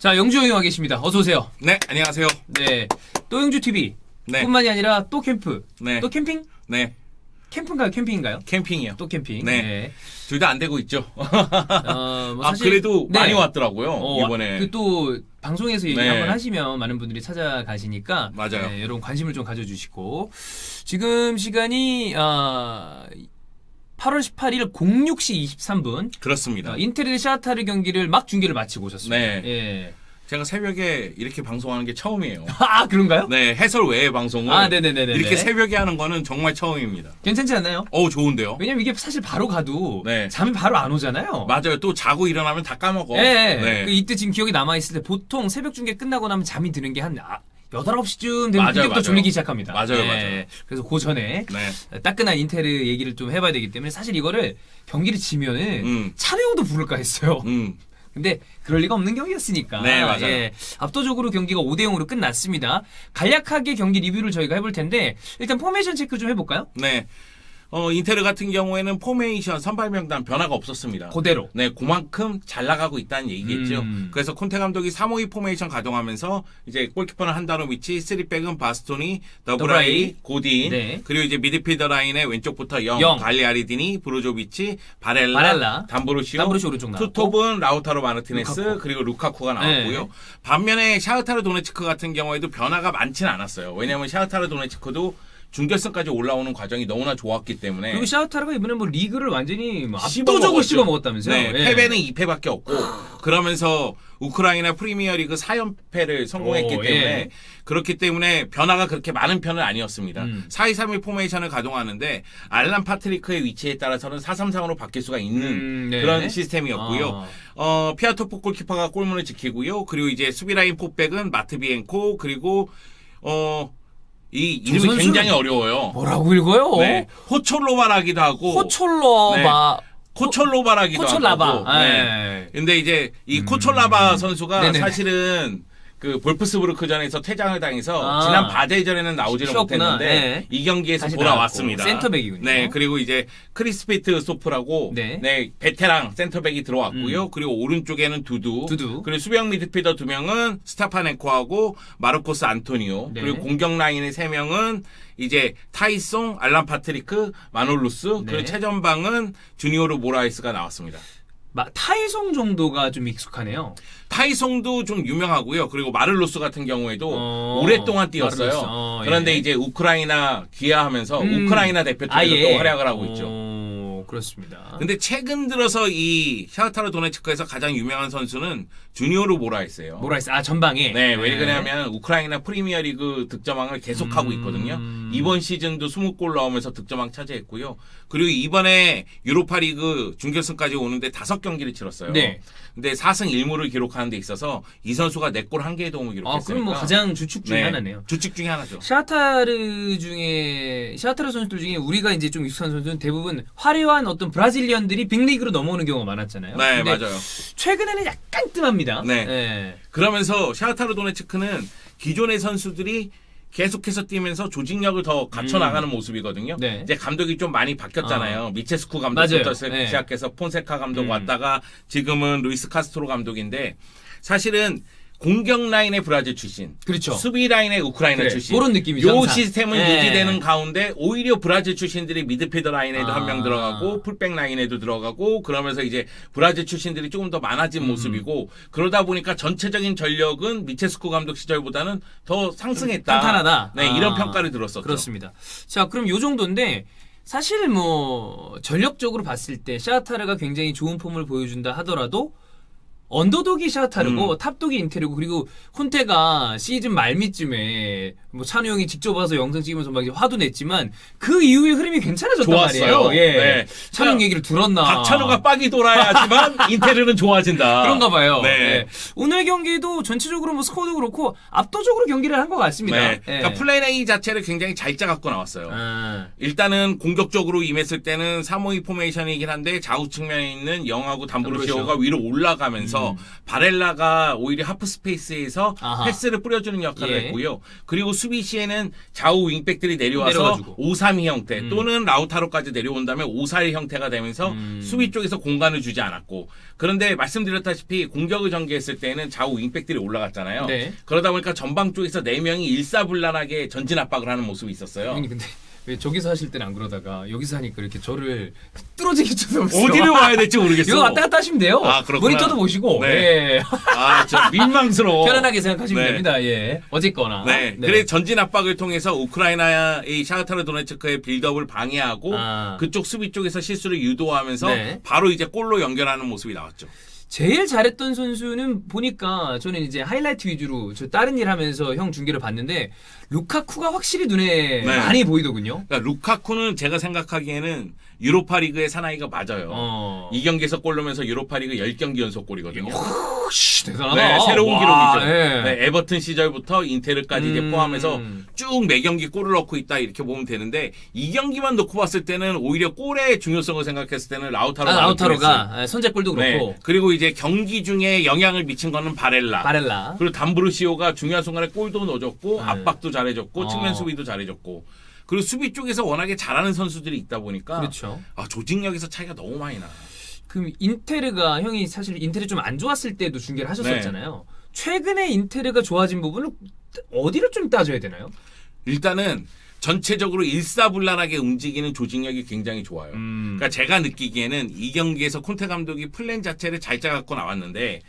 자, 영주 형이 와 계십니다. 어서 오세요. 네, 안녕하세요. 네, 또 영주 TV. 네. 뿐만이 아니라 또 캠프. 네. 또 캠핑? 네, 캠프인가요? 캠핑인가요? 캠핑이요. 또 캠핑. 네. 둘 다 안 되고 있죠. 뭐 그래도 네. 많이 왔더라고요, 이번에. 그 또 방송에서 얘기 네. 한번 하시면 많은 분들이 찾아가시니까 맞아요. 네, 여러분 관심을 좀 가져주시고 지금 시간이 8월 18일 06시 23분 그렇습니다. 인테리어 샤타르 경기를 막 중계를 마치고 오셨습니다. 네. 예. 제가 새벽에 이렇게 방송하는 게 처음이에요. 아, 그런가요? 네, 해설 외의 방송을 아, 네네네네. 이렇게 새벽에 하는 거는 정말 처음입니다. 괜찮지 않나요? 좋은데요? 왜냐면 이게 사실 바로 가도 네. 잠이 바로 안 오잖아요. 맞아요. 또 자고 일어나면 다 까먹어. 네. 네. 그 이때 지금 기억이 남아있을 때 보통 새벽 중계 끝나고 나면 잠이 드는 게 한 8, 9시쯤 되면 맞아요, 그때부터 맞아요. 졸리기 시작합니다. 맞아요, 맞아요. 그래서 그 전에 네. 따끈한 인테르 얘기를 좀 해봐야 되기 때문에 사실 이거를 경기를 지면은 찬우 형도 부를까 했어요. 근데 그럴 리가 없는 경기였으니까. 네, 맞아요. 예, 압도적으로 경기가 5대0으로 끝났습니다. 간략하게 경기 리뷰를 저희가 해볼 텐데 일단 포메이션 체크 좀 해볼까요? 네. 인테르 같은 경우에는 포메이션 선발 명단 변화가 없었습니다. 그대로. 네, 그만큼 잘 나가고 있다는 얘기겠죠. 음. 그래서 콘테 감독이 352 포메이션 가동하면서 이제 골키퍼는 한다노비치, 3백은 바스토니, 더브라이, 더브라이, 고딘, 네. 그리고 이제 미드필더 라인의 왼쪽부터 영, 영. 갈리아리디니, 브로조비치, 바렐라, 바렐라, 담브로시오, 담브로시오 오른쪽 나왔고. 투톱은 라우타로 마르티네스, 루카쿠. 그리고 루카쿠가 나왔고요. 네. 반면에 샤흐타르 도네츠크 같은 경우에도 변화가 많지는 않았어요. 왜냐하면 샤흐타르 도네츠크도 준결승까지 올라오는 과정이 너무나 좋았기 때문에. 그리고 샤우타르가 이번에 뭐 리그를 완전히 뭐 씹어 압도적으로 먹었죠. 씹어 먹었다면서요? 네, 예. 패배는 2패밖에 없고 그러면서 우크라이나 프리미어리그 4연패를 성공했기 때문에 예. 그렇기 때문에 변화가 그렇게 많은 편은 아니었습니다. 4-2-3-1 포메이션을 가동하는데 알란 파트리크의 위치에 따라서는 4-3-3으로 바뀔 수가 있는 네. 그런 시스템이었고요. 피아토포 골키퍼가 골문을 지키고요. 그리고 이제 수비라인 포백은 마트비엔코 그리고 이 이름이 선수는 굉장히 어려워요. 뭐라고 읽어요? 네, 호촐로바라기도 하고 호촐로바. 코촐로바라기도 코촐라바. 하고. 네. 근데 이제 이 코촐라바 선수가 네네네. 사실은 그 볼프스부르크전에서 퇴장을 당해서 아. 지난 바제전에는 나오지를 쉬었구나. 못했는데 네. 이 경기에서 다시 돌아왔습니다. 나왔고. 센터백이군요. 네, 그리고 이제 크리스피트 소프라고 네. 베테랑 센터백이 들어왔고요. 그리고 오른쪽에는 두두. 그리고 수비형 미드필더 2명은 스타파네코하고 마르코스 안토니오. 네. 그리고 공격 라인의 3명은 이제 타이송, 알란 파트리크, 마놀루스. 네. 그리고 최전방은 주니오르 모라이스가 나왔습니다. 타이송 정도가 좀 익숙하네요. 타이송도 좀 유명하고요. 그리고 마를로스 같은 경우에도 오랫동안 뛰었어요. 마를로스. 그런데 예. 이제 우크라이나 귀화하면서 우크라이나 대표팀에서 또 활약을 하고 있죠. 그렇습니다. 근데 최근 들어서 이 샤흐타르 도네츠크에서 가장 유명한 선수는 주니오르 모라이스예요. 모라이스. 전방에. 네, 왜 그러냐면 우크라이나 프리미어리그 득점왕을 계속하고 있거든요. 이번 시즌도 20골 넣으면서 득점왕 차지했고요. 그리고 이번에 유로파리그 준결승까지 오는데 5경기를 치렀어요. 네. 근데 4승 1무를 기록하는 데 있어서 이 선수가 4골 1개의 도움을 기록했으니까. 그럼 뭐 가장 주축 중에 네, 하나네요. 주축 중에 하나죠. 샤타르 선수들 중에 우리가 이제 좀 익숙한 선수는 대부분 화려한 어떤 브라질리언들이 빅리그로 넘어오는 경우가 많았잖아요. 네, 근데 맞아요. 최근에는 약간 뜸합니다. 네. 그러면서 샤흐타르 도네츠크는 기존의 선수들이 계속해서 뛰면서 조직력을 더 갖춰 나가는 모습이거든요. 네. 이제 감독이 좀 많이 바뀌었잖아요. 미체스쿠 감독부터 맞아요. 시작해서 폰세카 감독 왔다가 지금은 루이스 카스트로 감독인데 사실은 공격 라인의 브라질 출신, 그렇죠. 수비 라인의 우크라이나 출신, 그런 느낌이죠. 요 항상. 시스템은 네. 유지되는 가운데 오히려 브라질 출신들이 미드필더 라인에도 한 명 들어가고 풀백 라인에도 들어가고 그러면서 이제 브라질 출신들이 조금 더 많아진 모습이고 그러다 보니까 전체적인 전력은 미체스쿠 감독 시절보다는 더 상승했다. 탄탄하다. 네, 이런 평가를 들었었죠. 그렇습니다. 자, 그럼 요 정도인데 사실 뭐 전력적으로 봤을 때 샤타르가 굉장히 좋은 폼을 보여준다 하더라도 언더독이 샤타르고 탑독이 인테르고 그리고 콘테가 시즌 말미쯤에 뭐 찬우 형이 직접 와서 영상 찍으면서 막 이제 화도 냈지만 그 이후에 흐름이 괜찮아졌단 좋았어요. 말이에요. 예. 네. 찬우 형 얘기를 들었나? 박찬호가 빡이 돌아야지만 인테르는 좋아진다. 그런가 봐요. 네. 네. 오늘 경기도 전체적으로 뭐 스코어도 그렇고 압도적으로 경기를 한 것 같습니다. 네. 예. 그러니까 플랜 A 자체를 굉장히 잘 짜갖고 나왔어요. 일단은 공격적으로 임했을 때는 352 포메이션이긴 한데 좌우 측면에 있는 영하고 담브로시오가 위로 올라가면서 오면서 바렐라가 오히려 하프 스페이스에서 아하. 패스를 뿌려주는 역할을 예. 했고요. 그리고 수비 시에는 좌우 윙백들이 내려와서 내려가지고. 5-3-2 형태 또는 라우타로까지 내려온 다음에 5-4-1 형태가 되면서 수비 쪽에서 공간을 주지 않았고 그런데 말씀드렸다시피 공격을 전개했을 때는 좌우 윙백들이 올라갔잖아요. 네. 그러다 보니까 전방 쪽에서 4명이 일사불란하게 전진 압박을 하는 모습이 있었어요. 형님 근데 왜 저기서 하실 때는 안 그러다가 여기서 하니까 이렇게 저를 뚫어지게 쳐서 어디를 와야 될지 모르겠어. 이거 왔다 갔다 하시면 돼요. 아, 그렇구나. 모니터도 보시고 네. 예. 아, 저 민망스러워. 편안하게 생각하시면 네. 됩니다. 예. 어쨌거나. 네. 그래 전진 압박을 통해서 우크라이나의 샤흐타르 도네츠크의 빌드업을 방해하고 아. 그쪽 수비 쪽에서 실수를 유도하면서 네. 바로 이제 골로 연결하는 모습이 나왔죠. 제일 잘했던 선수는 보니까 저는 이제 하이라이트 위주로 저 다른 일 하면서 형 중계를 봤는데 루카쿠가 확실히 눈에 네. 많이 보이더군요. 그러니까 루카쿠는 제가 생각하기에는 유로파리그의 사나이가 맞아요. 이 경기에서 골 넣으면서 유로파리그 10경기 연속 골이거든요. 씨, 대단하다. 네, 새로운 와, 기록이죠. 예. 네, 에버튼 시절부터 인테르까지 이제 포함해서 쭉 매경기 골을 넣고 있다 이렇게 보면 되는데 이 경기만 놓고 봤을 때는 오히려 골의 중요성을 생각했을 때는 라우타로가 선제골도 그렇고 네, 그리고 이제 경기 중에 영향을 미친 거는 바렐라. 바렐라. 그리고 담브루시오가 중요한 순간에 골도 넣어줬고 네. 압박도 잘해줬고 측면 수비도 잘해줬고 그리고 수비 쪽에서 워낙에 잘하는 선수들이 있다 보니까 그렇죠. 아, 조직력에서 차이가 너무 많이 나. 그럼 인테르가 형이 사실 인테르 좀 안 좋았을 때도 중계를 하셨었잖아요. 최근에 인테르가 좋아진 부분은 어디를 좀 따져야 되나요? 일단은 전체적으로 일사불란하게 움직이는 조직력이 굉장히 좋아요. 그러니까 제가 느끼기에는 이 경기에서 콘테 감독이 플랜 자체를 잘 짜갖고 나왔는데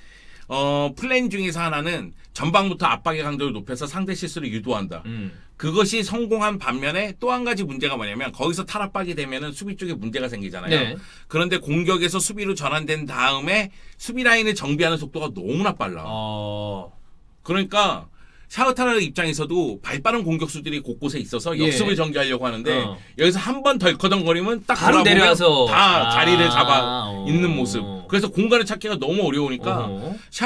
플랜 중에서 하나는 전방부터 압박의 강도를 높여서 상대 실수를 유도한다. 그것이 성공한 반면에 또 한 가지 문제가 뭐냐면 거기서 탈압박이 되면은 수비 쪽에 문제가 생기잖아요. 네. 그런데 공격에서 수비로 전환된 다음에 수비 라인을 정비하는 속도가 너무나 빨라. 그러니까 샤흐타르 입장에서도 발빠른 공격수들이 곳곳에 있어서 예. 역습을 전개하려고 하는데 여기서 한 번 덜커덩거리면 딱 바로 돌아보면 내려와서 다 자리를 잡아 어. 있는 모습. 그래서 공간을 찾기가 너무 어려우니까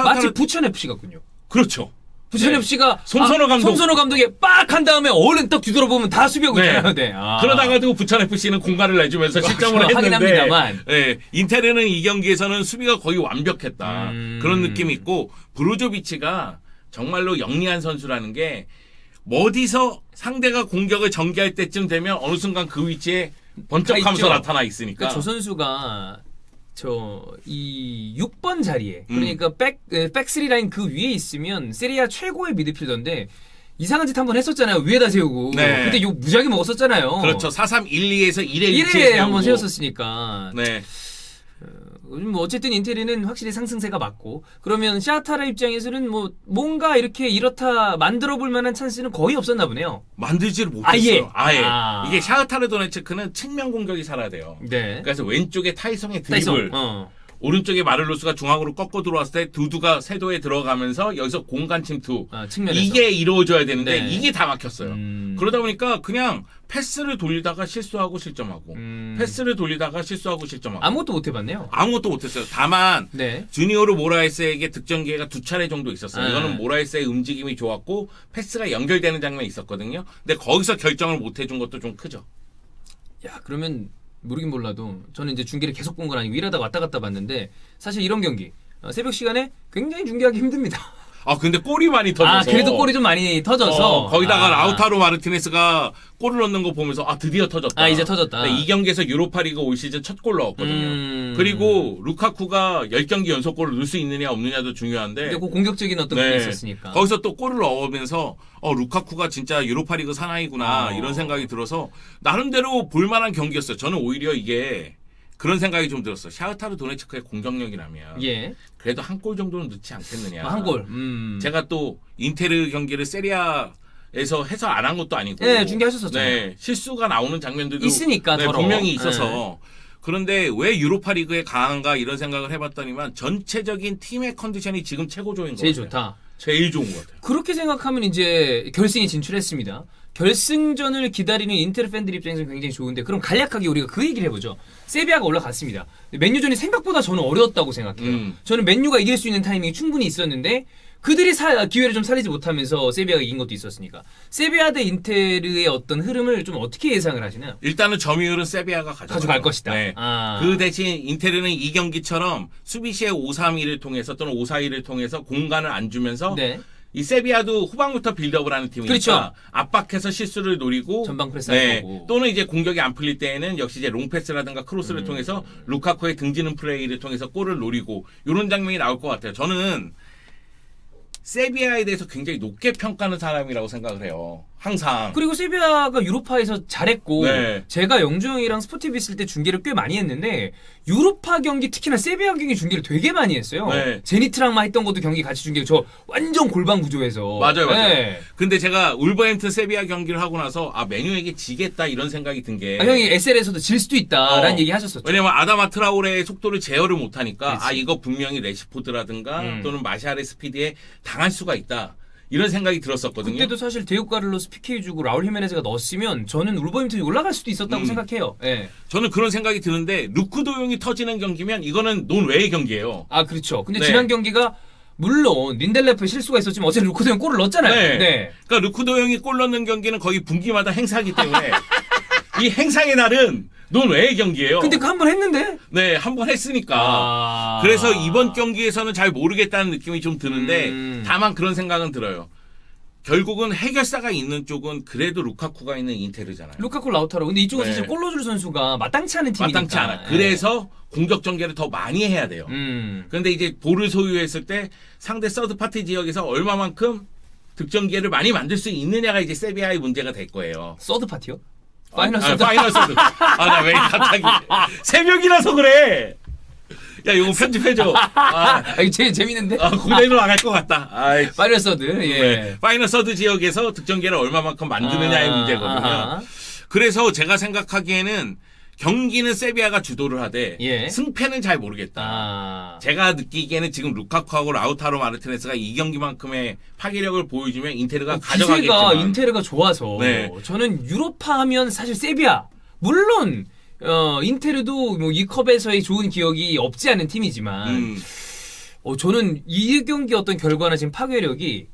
마치 부천 FC 같군요. 그렇죠. 부천 네. FC가 손선호 감독. 손선호 감독이 빡 한 다음에 얼른 딱 뒤돌아보면 다 수비하고 네. 있잖아요. 네. 그러다가도 부천 FC는 공간을 내주면서 실점을 그렇죠. 하긴 했는데 합니다만. 네, 인테르는 이 경기에서는 수비가 거의 완벽했다. 그런 느낌이 있고 브로조비치가 정말로 영리한 선수라는 게 어디서 상대가 공격을 전개할 때쯤 되면 어느 순간 그 위치에 번쩍하면서 나타나 있으니까. 그러니까 저 선수가 이 6번 자리에 그러니까 백스리 라인 그 위에 있으면 세리아 최고의 미드필더인데 이상한 짓 한번 했었잖아요. 위에다 세우고. 네. 그때 욕 무지하게 먹었었잖아요. 그렇죠. 4-3-1-2에서 1에 1에 한번 세웠었으니까. 네. 요즘 뭐 어쨌든 인테리는 확실히 상승세가 맞고 그러면 샤타라 입장에서는 뭐 뭔가 이렇게 이렇다 만들어 볼 만한 찬스는 거의 없었나 보네요. 만들지를 못했어요. 아예. 아. 이게 샤흐타르 도네츠크는 측면 공격이 살아야 돼요. 네. 그래서 왼쪽에 타이성의 드리블, 타이성. 오른쪽에 마를로스가 중앙으로 꺾고 들어왔을 때 두두가 세도에 들어가면서 여기서 공간 침투. 측면에서. 이게 이루어져야 되는데 네. 이게 다 막혔어요. 그러다 보니까 그냥 패스를 돌리다가 실수하고 실점하고 패스를 돌리다가 실수하고 실점하고 아무것도 못 해봤네요. 아무것도 못했어요. 다만 네. 주니오르 모라에스에게 득점 기회가 2차례 정도 있었어요. 네. 이거는 모라에스의 움직임이 좋았고 패스가 연결되는 장면이 있었거든요. 근데 거기서 결정을 못 해준 것도 좀 크죠. 야 그러면 모르긴 몰라도 저는 이제 중계를 계속 본 건 아니고 일하다가 왔다 갔다 봤는데 사실 이런 경기 새벽 시간에 굉장히 중계하기 힘듭니다. 아 근데 골이 많이 터져서 그래도 골이 좀 많이 터져서 거기다가 라우타로 마르티네스가 골을 넣는 거 보면서 드디어 터졌다. 이제 터졌다. 이 경기에서 유로파리그 올 시즌 첫 골 넣었거든요. 그리고 루카쿠가 10경기 연속골을 넣을 수 있느냐 없느냐도 중요한데 근데 그 공격적인 어떤 부분이 있었으니까 거기서 또 골을 넣으면서 루카쿠가 진짜 유로파리그 사나이구나 이런 생각이 들어서 나름대로 볼만한 경기였어요. 저는 오히려 이게 그런 생각이 좀 들었어요. 샤흐타르 도네츠크의 공격력이라면 그래도 한 골 정도는 넣지 않겠느냐. 한 골. 제가 또 인테르 경기를 세리아에서 해설 안 한 것도 아니고 중계하셨었죠. 실수가 나오는 장면들도 있으니까 분명히 있어서 그런데 왜 유로파 리그에 강한가 이런 생각을 해봤더니만 전체적인 팀의 컨디션이 지금 최고조인 것 같아요. 제일 좋다. 제일 좋은 것 같아요. 그렇게 생각하면 이제 결승에 진출했습니다. 결승전을 기다리는 인테르 팬들 입장에서는 굉장히 좋은데 그럼 간략하게 우리가 그 얘기를 해보죠. 세비야가 올라갔습니다. 맨유전이 생각보다 저는 어려웠다고 생각해요. 저는 맨유가 이길 수 있는 타이밍이 충분히 있었는데 그들이 기회를 좀 살리지 못하면서 세비야가 이긴 것도 있었으니까. 세비야 대 인테르의 어떤 흐름을 좀 어떻게 예상을 하시나요? 일단은 점유율은 세비야가 가져갈 것이다. 네. 아. 그 대신 인테르는 이 경기처럼 수비시의 5-3-2를 통해서 또는 5-4-2를 통해서 공간을 안 주면서 네. 이 세비야도 후반부터 빌드업을 하는 팀이니까 그렇죠. 압박해서 실수를 노리고 전방 패스할 거고. 또는 이제 공격이 안 풀릴 때에는 역시 이제 롱패스라든가 크로스를 통해서 루카쿠의 등지는 플레이를 통해서 골을 노리고 이런 장면이 나올 것 같아요. 저는 세비야에 대해서 굉장히 높게 평가하는 사람이라고 생각을 해요. 항상. 그리고 세비야가 유로파에서 잘했고 네. 제가 영주 형이랑 스포티비 있을 때 중계를 꽤 많이 했는데 유로파 경기 특히나 세비야 경기 중계를 되게 많이 했어요. 네. 제니트랑만 했던 것도 경기 같이 중계 저 완전 골방 구조에서 맞아요. 네. 근데 제가 울버햄튼 세비야 경기를 하고 나서 메뉴에게 지겠다 이런 생각이 든 게 형이 SL에서도 질 수도 있다라는 얘기 하셨었죠. 왜냐면 아다마 트라오레의 속도를 제어를 못하니까 그치. 이거 분명히 레시포드라든가 또는 마샤르의 스피드에 당할 수가 있다. 이런 생각이 들었었거든요. 그때도 사실 데우 카를로스 피케 주고 라울 히메네즈가 넣었으면 저는 울버햄튼이 올라갈 수도 있었다고 생각해요. 예. 저는 그런 생각이 드는데 루크 도용이 터지는 경기면 이거는 논외의 경기예요. 아 그렇죠. 근데 네. 지난 경기가 물론 린델레프의 실수가 있었지만 어쨌든 루크 도용 골을 넣었잖아요. 네. 그러니까 루크 도용이 골 넣는 경기는 거의 분기마다 행사하기 때문에 이 행사의 날은 논외의 경기예요. 근데 그 한 번 했는데? 네, 한 번 했으니까. 그래서 이번 경기에서는 잘 모르겠다는 느낌이 좀 드는데 다만 그런 생각은 들어요. 결국은 해결사가 있는 쪽은 그래도 루카쿠가 있는 인테르잖아요. 루카쿠 라우타로. 근데 이쪽은 네. 사실 골 넣어줄 선수가 마땅치 않은 팀이니까. 마땅치 않아. 예. 그래서 공격 전개를 더 많이 해야 돼요. 그런데 이제 볼을 소유했을 때 상대 서드 파티 지역에서 얼마만큼 득점 기회를 많이 만들 수 있느냐가 이제 세비야의 문제가 될 거예요. 서드 파티요? 파이널 서드. 파이널 서드. 나 왜 갑자기 새벽이라서 그래. 야, 이거 편집해줘. 이게 제일 재밌는데? 고대로 나갈 것 같다. 파이널 서드. 예. 네. 파이널 서드 지역에서 득점 기회를 얼마만큼 만드느냐의 문제거든요. 아하. 그래서 제가 생각하기에는 경기는 세비야가 주도를 하되 예. 승패는 잘 모르겠다. 제가 느끼기에는 지금 루카쿠하고 라우타로 마르티네스가 이 경기만큼의 파괴력을 보여주면 인테르가 가져가겠지만 기세가 인테르가 좋아서 네. 저는 유로파 하면 사실 세비야 물론 인테르도 뭐 이 컵에서의 좋은 기억이 없지 않은 팀이지만 저는 이 경기 어떤 결과나 지금 파괴력이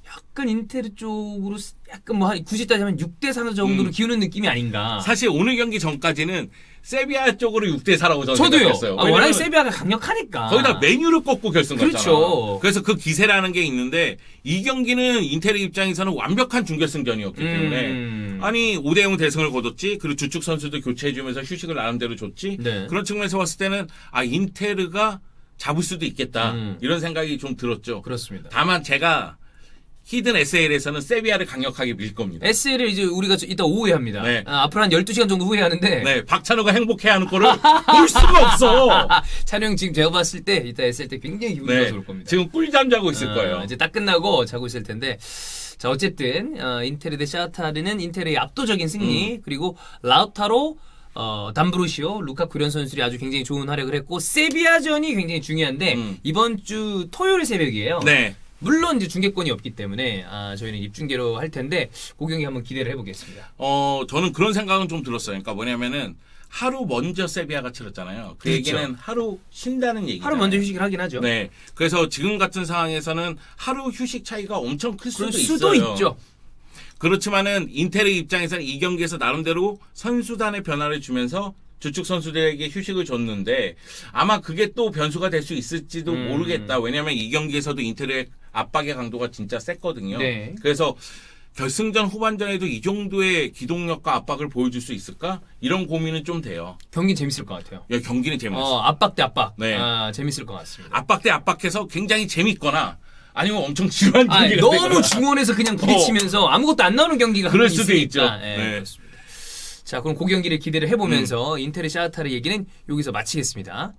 약간 인테르 쪽으로 약간 뭐 굳이 따지면 6대4 정도로 기우는 느낌이 아닌가. 사실 오늘 경기 전까지는 세비야 쪽으로 6대4라고 저는 저도요. 생각했어요. 워낙에 세비야가 강력하니까. 거기다 메뉴를 꺾고 결승 갔잖아. 그렇죠. 그래서 그 기세라는 게 있는데 이 경기는 인테르 입장에서는 완벽한 준결승전이었기 때문에 아니 5대0 대승을 거뒀지. 그리고 주축 선수도 교체해주면서 휴식을 나름대로 줬지. 네. 그런 측면에서 봤을 때는 인테르가 잡을 수도 있겠다. 이런 생각이 좀 들었죠. 그렇습니다. 다만 제가 히든 SL에서는 세비야를 강력하게 밀 겁니다. SL을 이제 우리가 이따 오후에 합니다. 네. 앞으로 한 12시간 정도 후에 하는데. 네, 박찬호가 행복해하는 거를 볼 수가 없어. 촬영 지금 제가 봤을 때 이따 SL 때 굉장히 기분이 네, 좋을 겁니다. 지금 꿀잠 자고 있을 거예요. 이제 딱 끝나고 자고 있을 텐데. 자 어쨌든 인테르 대 샤흐타르는 인테르의 압도적인 승리 그리고 라우타로 담브루시오, 루카쿠 이런 선수들이 아주 굉장히 좋은 활약을 했고 세비야전이 굉장히 중요한데 이번 주 토요일 새벽이에요. 네. 물론 이제 중계권이 없기 때문에 저희는 입중계로 할 텐데 그 경기 한번 기대를 해보겠습니다. 저는 그런 생각은 좀 들었어요. 그러니까 뭐냐면은 하루 먼저 세비야가 치렀잖아요. 그 그렇죠. 얘기는 하루 쉰다는 얘기죠. 하루 먼저 휴식을 하긴 하죠. 네. 그래서 지금 같은 상황에서는 하루 휴식 차이가 엄청 클 수도 그럴 있어요. 수도 있죠. 그렇지만은 인테르 입장에서는 이 경기에서 나름대로 선수단의 변화를 주면서 주축 선수들에게 휴식을 줬는데 아마 그게 또 변수가 될 수 있을지도 모르겠다. 왜냐하면 이 경기에서도 인테르의 압박의 강도가 진짜 셌거든요. 네. 그래서 결승전 후반전에도 이 정도의 기동력과 압박을 보여줄 수 있을까? 이런 고민은 좀 돼요. 경기 재밌을 것 같아요. 야, 경기는 재밌어. 압박 대 압박. 네. 재밌을 것 같습니다. 압박 대 압박해서 굉장히 재밌거나 아니면 엄청 지루한 경기가 너무 되거나. 중원에서 그냥 부딪히면서 아무것도 안 나오는 경기가 그럴 가끔 수도 있으니까. 있죠. 네, 네. 그렇습니다. 자, 그럼 그 경기를 기대를 해보면서 인테르 샤흐타르 얘기는 여기서 마치겠습니다.